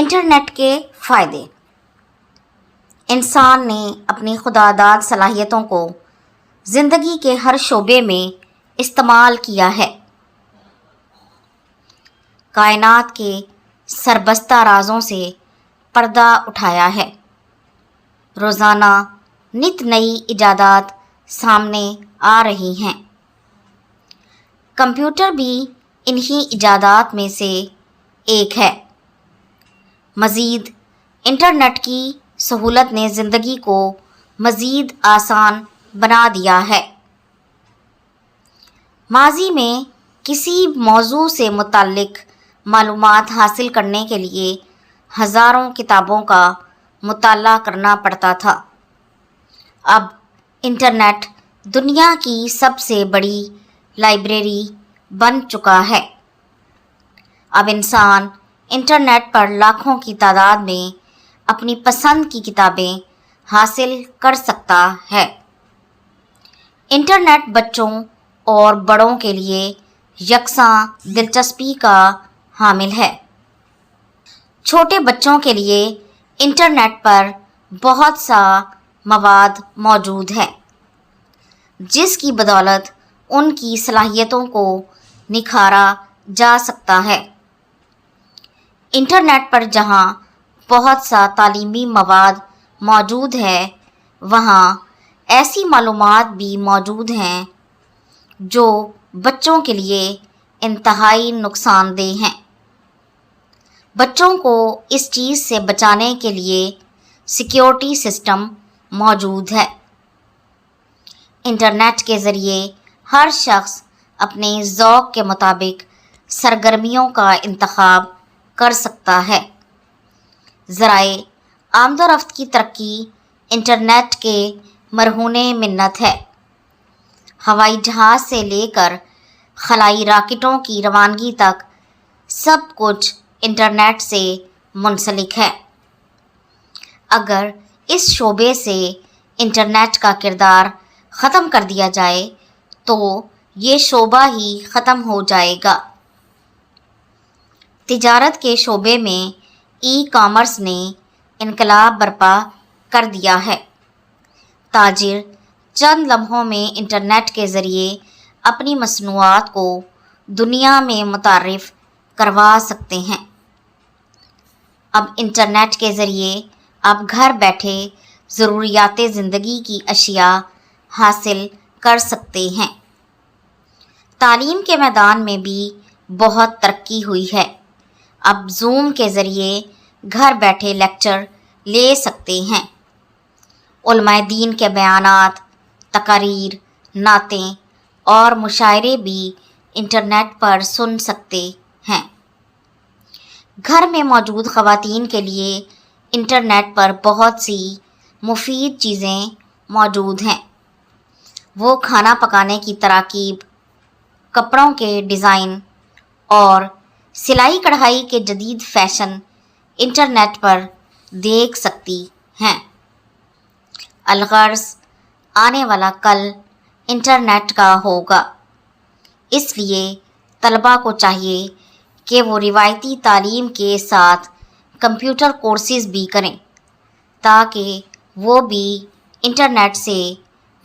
Internet کے فائدے۔ انسان نے اپنی خداداد صلاحیتوں کو زندگی کے ہر شعبے میں استعمال کیا ہے۔ کائنات کے سربستہ رازوں سے پردہ اٹھایا ہے۔ روزانہ نت نئی ایجادات سامنے آ رہی ہیں۔ کمپیوٹر بھی انہی ایجادات میں سے ایک ہے۔ مزید انٹرنیٹ کی سہولت نے زندگی کو مزید آسان بنا دیا ہے۔ ماضی میں کسی موضوع سے متعلق معلومات حاصل کرنے کے لیے ہزاروں کتابوں کا مطالعہ کرنا پڑتا تھا۔ اب انٹرنیٹ دنیا کی سب سے بڑی لائبریری بن چکا ہے۔ اب انسان انٹرنیٹ پر لاکھوں کی تعداد میں اپنی پسند کی کتابیں حاصل کر سکتا ہے۔ انٹرنیٹ بچوں اور بڑوں کے لیے یکساں دلچسپی کا حامل ہے۔ چھوٹے بچوں کے لیے انٹرنیٹ پر بہت سا مواد موجود ہے، جس کی بدولت ان کی صلاحیتوں کو نکھارا جا سکتا ہے۔ انٹرنیٹ پر جہاں بہت سا تعلیمی مواد موجود ہے، وہاں ایسی معلومات بھی موجود ہیں جو بچوں کے لیے انتہائی نقصان دہ ہیں۔ بچوں کو اس چیز سے بچانے کے لیے سیکیورٹی سسٹم موجود ہے۔ انٹرنیٹ کے ذریعے ہر شخص اپنے ذوق کے مطابق سرگرمیوں کا انتخاب کر سکتا ہے۔ ذرائع آمد و رفت کی ترقی انٹرنیٹ کے مرہون منت ہے۔ ہوائی جہاز سے لے کر خلائی راکٹوں کی روانگی تک سب کچھ انٹرنیٹ سے منسلک ہے۔ اگر اس شعبے سے انٹرنیٹ کا کردار ختم کر دیا جائے تو یہ شعبہ ہی ختم ہو جائے گا۔ تجارت کے شعبے میں ای کامرس نے انقلاب برپا کر دیا ہے۔ تاجر چند لمحوں میں انٹرنیٹ کے ذریعے اپنی مصنوعات کو دنیا میں متعارف کروا سکتے ہیں۔ اب انٹرنیٹ کے ذریعے آپ گھر بیٹھے ضروریات زندگی کی اشیاء حاصل کر سکتے ہیں۔ تعلیم کے میدان میں بھی بہت ترقی ہوئی ہے۔ اب زوم کے ذریعے گھر بیٹھے لیکچر لے سکتے ہیں۔ علماء دین کے بیانات، تقاریر، نعتیں اور مشاعرے بھی انٹرنیٹ پر سن سکتے ہیں۔ گھر میں موجود خواتین کے لیے انٹرنیٹ پر بہت سی مفید چیزیں موجود ہیں۔ وہ کھانا پکانے کی تراکیب، کپڑوں کے ڈیزائن اور سلائی کڑھائی کے جدید فیشن انٹرنیٹ پر دیکھ سکتی ہیں۔ الغرض آنے والا کل انٹرنیٹ کا ہوگا، اس لیے طلباء کو چاہیے کہ وہ روایتی تعلیم کے ساتھ کمپیوٹر کورسز بھی کریں تاکہ وہ بھی انٹرنیٹ سے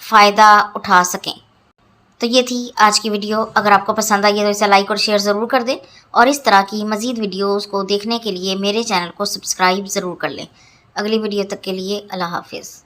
فائدہ اٹھا سکیں۔ تو یہ تھی آج کی ویڈیو۔ اگر آپ کو پسند آئی ہے تو اسے لائک اور شیئر ضرور کر دیں، اور اس طرح کی مزید ویڈیوز کو دیکھنے کے لیے میرے چینل کو سبسکرائب ضرور کر لیں۔ اگلی ویڈیو تک کے لیے اللہ حافظ۔